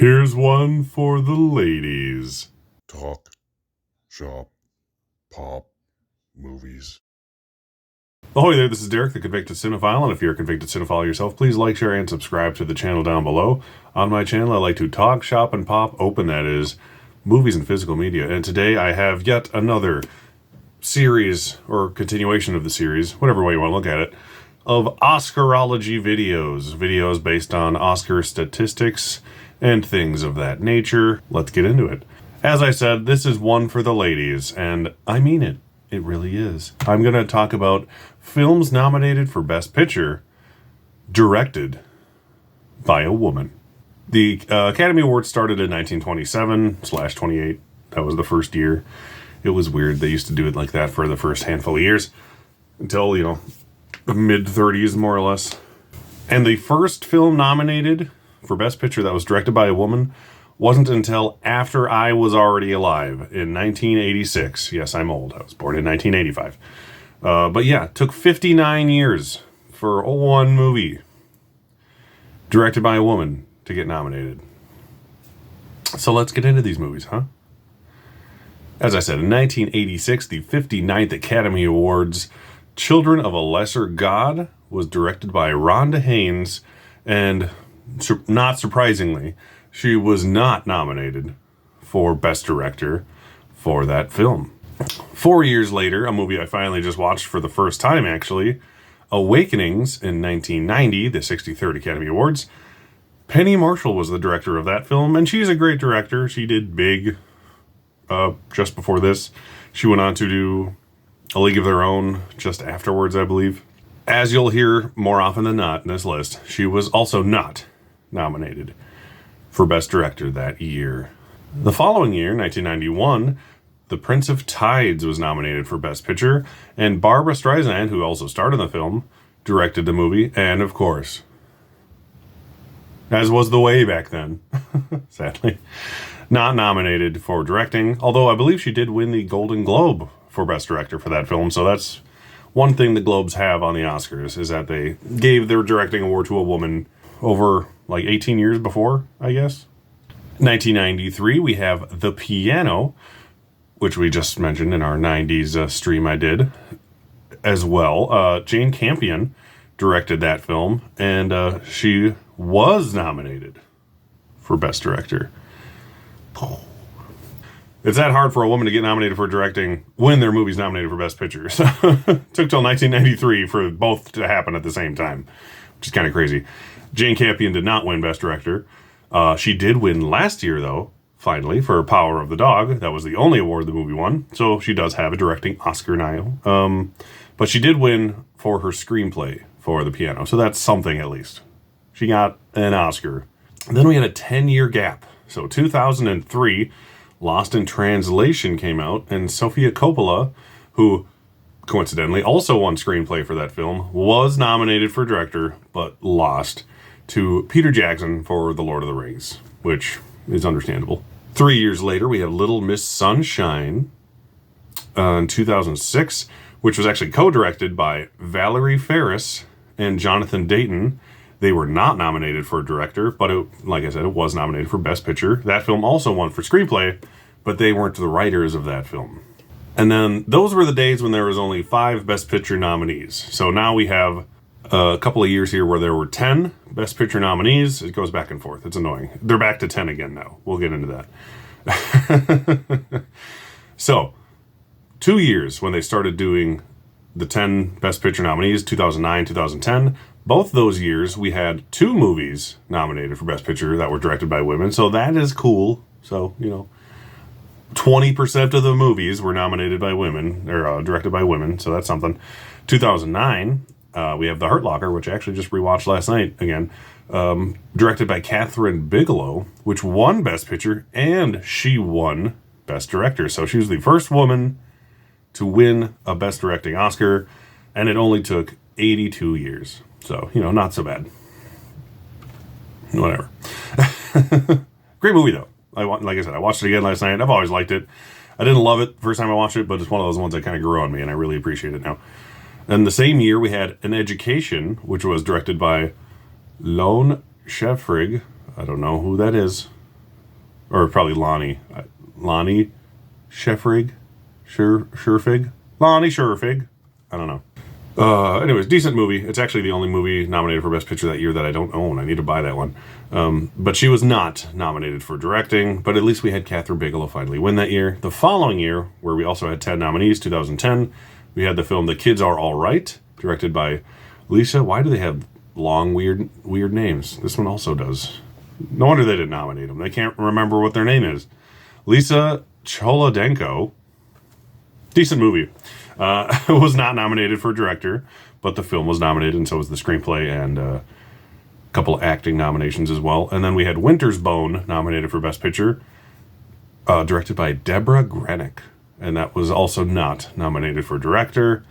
Here's one for the ladies. Talk, shop, pop, movies. Ahoy there, this is Derek, the Convicted Cinephile, and if you're a convicted cinephile yourself, please like, share, and subscribe to the channel down below. On my channel, I like to talk, shop, and pop open, that is, movies and physical media. And today I have yet another series, or continuation of the series, whatever way you want to look at it, of Oscarology videos based on Oscar statistics and things of that nature. Let's get into it. As I said, this is one for the ladies, and I mean it. It really is. I'm going to talk about films nominated for Best Picture, directed by a woman. The Academy Awards started in 1927/28. That was the first year. It was weird. They used to do it like that for the first handful of years until, the mid-30s, more or less. And the first film nominated for Best Picture that was directed by a woman wasn't until after I was already alive in 1986. Yes, I'm old. I was born in 1985. But yeah, it took 59 years for one movie directed by a woman to get nominated. So let's get into these movies, huh? As I said, in 1986, the 59th Academy Awards, Children of a Lesser God was directed by Rhonda Haines, and not surprisingly, she was not nominated for Best Director for that film. 4 years later, a movie I finally just watched for the first time, actually, Awakenings in 1990, the 63rd Academy Awards. Penny Marshall was the director of that film, and she's a great director. She did Big just before this. She went on to do A League of Their Own just afterwards, I believe. As you'll hear more often than not in this list, she was also not nominated for Best Director that year. The following year, 1991, The Prince of Tides was nominated for Best Picture, and Barbra Streisand, who also starred in the film, directed the movie, and of course, as was the way back then, sadly, not nominated for directing, although I believe she did win the Golden Globe for Best Director for that film, so that's one thing the Globes have on the Oscars, is that they gave their directing award to a woman over like 18 years before, I guess. 1993, we have The Piano, which we just mentioned in our 90s stream I did as well. Jane Campion directed that film, and she was nominated for Best Director. It's that hard for a woman to get nominated for directing when their movie's nominated for Best Picture. So it took till 1993 for both to happen at the same time, which is kind of crazy. Jane Campion did not win Best Director. She did win last year, though, finally, for Power of the Dog. That was the only award the movie won, so she does have a directing Oscar now. But she did win for her screenplay for The Piano, so that's something at least. She got an Oscar. And then we had a 10-year gap. So 2003, Lost in Translation came out, and Sofia Coppola, who coincidentally also won screenplay for that film, was nominated for director, but lost to Peter Jackson for The Lord of the Rings, which is understandable. 3 years later, we have Little Miss Sunshine in 2006, which was actually co-directed by Valerie Faris and Jonathan Dayton. They were not nominated for director, but like I said, it was nominated for Best Picture. That film also won for screenplay, but they weren't the writers of that film. And then those were the days when there was only 5 Best Picture nominees. So now we have a couple of years here where there were 10 Best Picture nominees. It goes back and forth. It's annoying. They're back to 10 again now. We'll get into that. So, 2 years when they started doing the 10 Best Picture nominees, 2009, 2010. Both those years, we had 2 movies nominated for Best Picture that were directed by women. So that is cool. So, 20% of the movies were nominated by women, or directed by women, so that's something. 2009, we have The Hurt Locker, which I actually just rewatched last night again, directed by Catherine Bigelow, which won Best Picture, and she won Best Director. So she was the first woman to win a Best Directing Oscar, and it only took 82 years. So, not so bad. Whatever. Great movie, though. Like I said, I watched it again last night. I've always liked it. I didn't love it the first time I watched it, but it's one of those ones that kind of grew on me, and I really appreciate it now. And the same year, we had An Education, which was directed by Lone Schifrig. I don't know who that is. or probably Lonnie Sheffrig, Sherfig, Lonnie Sherfig. I don't know. Anyways, decent movie. It's actually the only movie nominated for Best Picture that year that I don't own. I need to buy that one. But she was not nominated for directing, but at least we had Catherine Bigelow finally win that year. The following year, where we also had 10 nominees, 2010, we had the film The Kids Are All Right, directed by Lisa. Why do they have long, weird names? This one also does. No wonder they didn't nominate them. They can't remember what their name is. Lisa Cholodenko. Decent movie. Was not nominated for director, but the film was nominated, and so was the screenplay and a couple of acting nominations as well. And then we had Winter's Bone nominated for Best Picture, directed by Deborah Grenick, and that was also not nominated for director.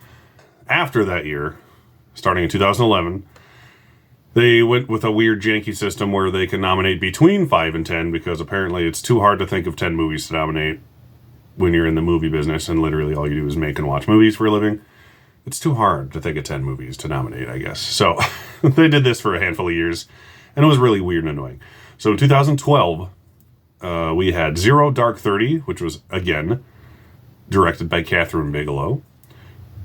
After that year, starting in 2011, they went with a weird janky system where they can nominate between 5 and 10, because apparently it's too hard to think of 10 movies to nominate when you're in the movie business and literally all you do is make and watch movies for a living. It's too hard to think of 10 movies to nominate, I guess. So they did this for a handful of years, and it was really weird and annoying. So in 2012, we had Zero Dark 30, which was, again, directed by Catherine Bigelow,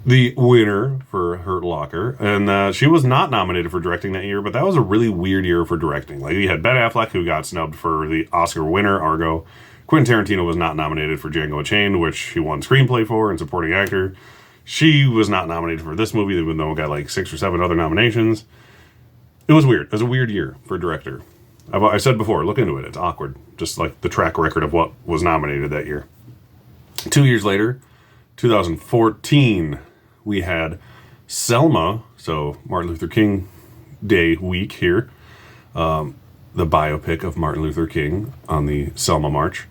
the winner for Hurt Locker. And she was not nominated for directing that year, but that was a really weird year for directing. Like, you had Ben Affleck, who got snubbed for the Oscar winner, Argo. Quentin Tarantino was not nominated for Django Unchained, which he won screenplay for and supporting actor. She was not nominated for this movie, even though it got like 6 or 7 other nominations. It was weird. It was a weird year for director. I said before, look into it. It's awkward. Just like the track record of what was nominated that year. 2 years later, 2014, we had Selma, so Martin Luther King Day week here. The biopic of Martin Luther King on the Selma March.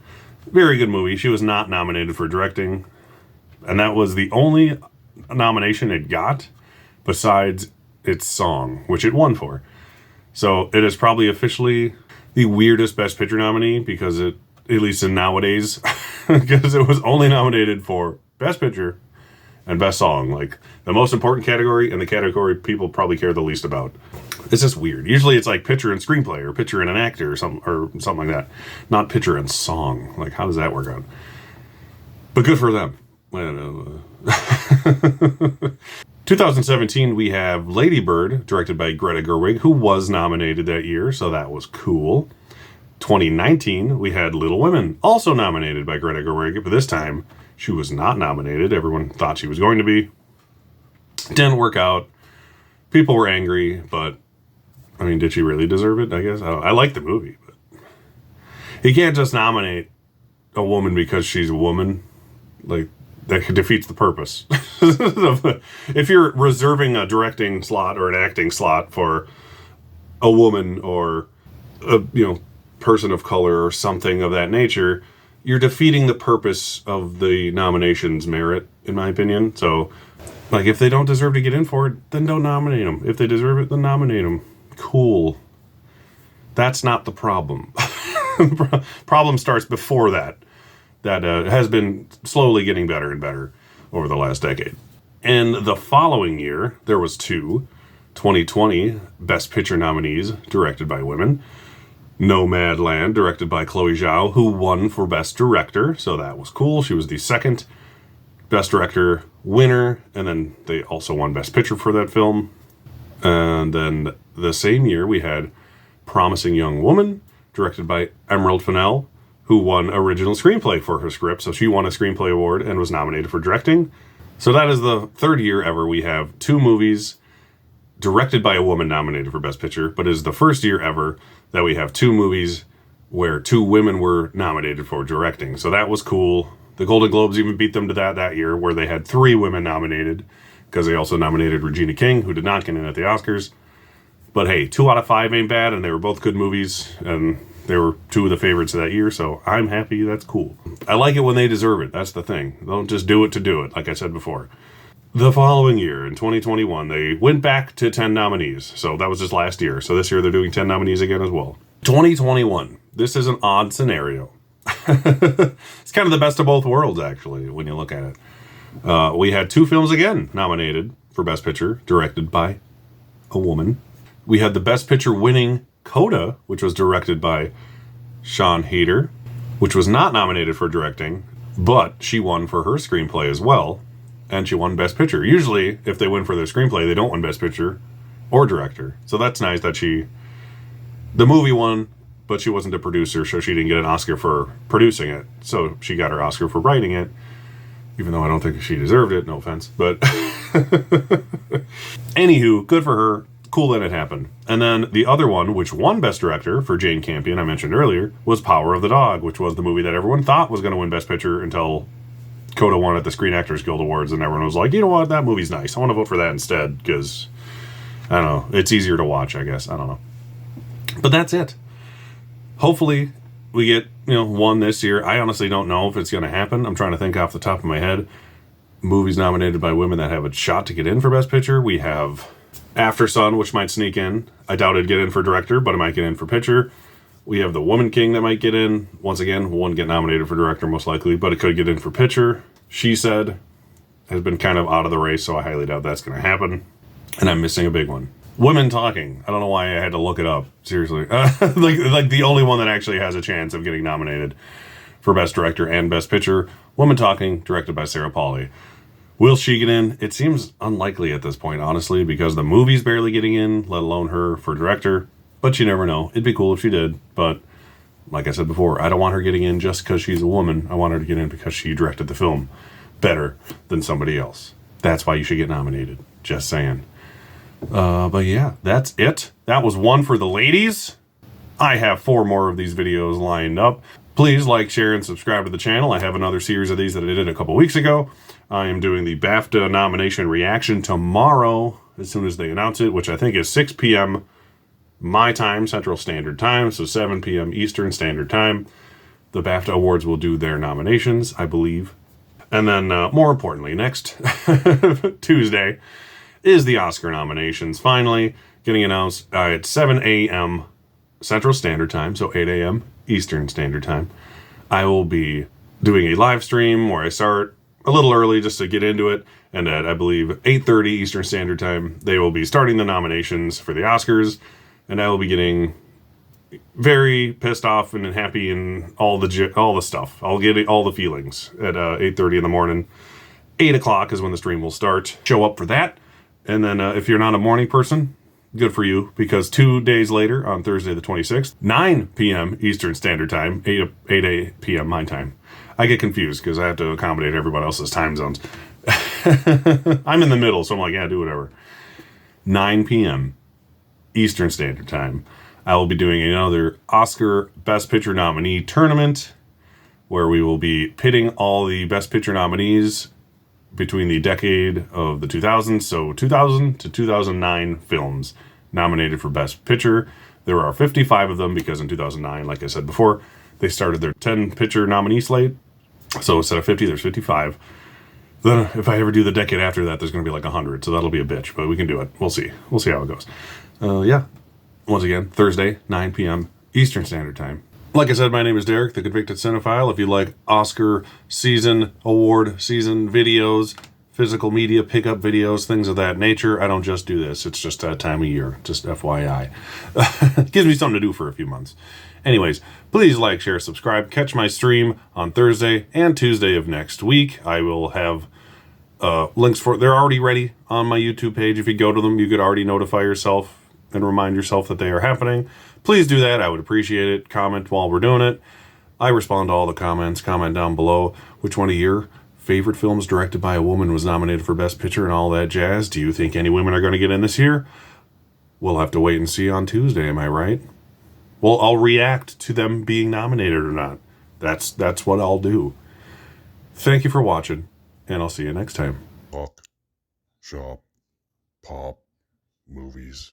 Very good movie. She was not nominated for directing, and that was the only nomination it got besides its song, which it won for. So it is probably officially the weirdest Best Picture nominee, because it, at least in nowadays, because it was only nominated for Best Picture and Best Song, like the most important category and the category people probably care the least about. It's just weird. Usually it's like picture and screenplay or picture and an actor or something like that. Not picture and song. Like, how does that work out? But good for them. 2017, we have Lady Bird, directed by Greta Gerwig, who was nominated that year, so that was cool. 2019, we had Little Women, also nominated by Greta Gerwig, but this time she was not nominated. Everyone thought she was going to be. Didn't work out. People were angry, but I mean, did she really deserve it? I guess. I like the movie, but you can't just nominate a woman because she's a woman. Like, that defeats the purpose. If you're reserving a directing slot or an acting slot for a woman or a person of color or something of that nature, you're defeating the purpose of the nomination's merit, in my opinion. So, like, if they don't deserve to get in for it, then don't nominate them. If they deserve it, then nominate them. Cool. That's not the problem. The problem starts before that. That has been slowly getting better and better over the last decade. And the following year, there was 2 2020 Best Picture nominees directed by women. Nomadland, directed by Chloe Zhao, who won for Best Director, so that was cool. She was the second Best Director winner, and then they also won Best Picture for that film. And then the same year, we had Promising Young Woman, directed by Emerald Fennell, who won Original Screenplay for her script, so she won a Screenplay Award and was nominated for directing. So that is the third year ever we have 2 movies directed by a woman nominated for Best Picture, but it is the first year ever that we have 2 movies where 2 women were nominated for directing. So that was cool. The Golden Globes even beat them to that year, where they had 3 women nominated, because they also nominated Regina King, who did not get in at the Oscars. But hey, 2 out of 5 ain't bad, and they were both good movies, and they were 2 of the favorites of that year, so I'm happy. That's cool. I like it when they deserve it. That's the thing. Don't just do it to do it, like I said before. The following year, in 2021, they went back to 10 nominees. So that was just last year. So this year they're doing 10 nominees again as well. 2021. This is an odd scenario. It's kind of the best of both worlds, actually, when you look at it. We had 2 films again nominated for Best Picture, directed by a woman. We had the Best Picture winning Coda, which was directed by Sean Hayter. which was not nominated for directing, but she won for her screenplay as well, and she won Best Picture. Usually, if they win for their screenplay, they don't win Best Picture or director. So that's nice that the movie won, but she wasn't a producer, so she didn't get an Oscar for producing it. So she got her Oscar for writing it, even though I don't think she deserved it, no offense. But anywho, good for her. Cool that it happened. And then the other one, which won Best Director for Jane Campion, I mentioned earlier, was Power of the Dog, which was the movie that everyone thought was going to win Best Picture until Coda won at the Screen Actors Guild Awards, and everyone was like, you know what, that movie's nice. I want to vote for that instead, because, I don't know, it's easier to watch, I guess. I don't know. But that's it. Hopefully, we get, one this year. I honestly don't know if it's going to happen. I'm trying to think off the top of my head. Movies nominated by women that have a shot to get in for Best Picture. We have After Sun, which might sneak in. I doubt it'd get in for director, but it might get in for picture. We have The Woman King that might get in. Once again, won't get nominated for director most likely, but it could get in for picture. She Said has been kind of out of the race, so I highly doubt that's going to happen. And I'm missing a big one. Women Talking. I don't know why I had to look it up. Seriously. Like the only one that actually has a chance of getting nominated for Best Director and Best Picture. Woman Talking, directed by Sarah Polley. Will she get in? It seems unlikely at this point, honestly, because the movie's barely getting in, let alone her for director. But you never know. It'd be cool if she did. But like I said before, I don't want her getting in just because she's a woman. I want her to get in because she directed the film better than somebody else. That's why you should get nominated. Just saying. But yeah, that's it. That was one for the ladies. I have 4 more of these videos lined up. Please like, share, and subscribe to the channel. I have another series of these that I did a couple weeks ago. I am doing the BAFTA nomination reaction tomorrow, as soon as they announce it, which I think is 6 p.m. my time, Central Standard Time, so 7 p.m. Eastern Standard Time. The BAFTA Awards will do their nominations, I believe. And then, more importantly, next Tuesday is the Oscar nominations, finally getting announced at 7 a.m. Central Standard Time, so 8 a.m. Eastern Standard Time. I will be doing a live stream where I start a little early just to get into it, and at, I believe, 8:30 Eastern Standard Time, they will be starting the nominations for the Oscars, and I will be getting very pissed off and happy and all the stuff. I'll get all the feelings at 8:30 in the morning. 8 o'clock is when the stream will start. Show up for that. And then if you're not a morning person, good for you, because 2 days later, on Thursday the 26th, 9 p.m. Eastern Standard Time, 8 p.m. my time. I get confused because I have to accommodate everybody else's time zones. I'm in the middle, so I'm like, yeah, do whatever. 9 p.m. Eastern Standard Time. I will be doing another Oscar Best Picture nominee tournament where we will be pitting all the Best Picture nominees between the decade of the 2000s, so 2000 to 2009 films nominated for Best Picture. There are 55 of them because in 2009, like I said before, they started their 10 picture nominee slate. So instead of 50, there's 55. Then if I ever do the decade after that, there's going to be like 100, so that'll be a bitch, but we can do it. We'll see. We'll see how it goes. Yeah. Once again, Thursday, 9 p.m. Eastern Standard Time. Like I said, my name is Derek, the Convicted Cinephile. If you like Oscar award season videos, physical media pickup videos, things of that nature, I don't just do this. It's just that time of year. Just FYI. Gives me something to do for a few months. Anyways, please like, share, subscribe. Catch my stream on Thursday and Tuesday of next week. I will have links they're already ready on my YouTube page. If you go to them, you could already notify yourself and remind yourself that they are happening. Please do that. I would appreciate it. Comment while we're doing it. I respond to all the comments. Comment down below which one of your favorite films directed by a woman was nominated for Best Picture and all that jazz. Do you think any women are going to get in this year? We'll have to wait and see on Tuesday, am I right? Well, I'll react to them being nominated or not. That's what I'll do. Thank you for watching, and I'll see you next time. Talk, shop, pop, movies.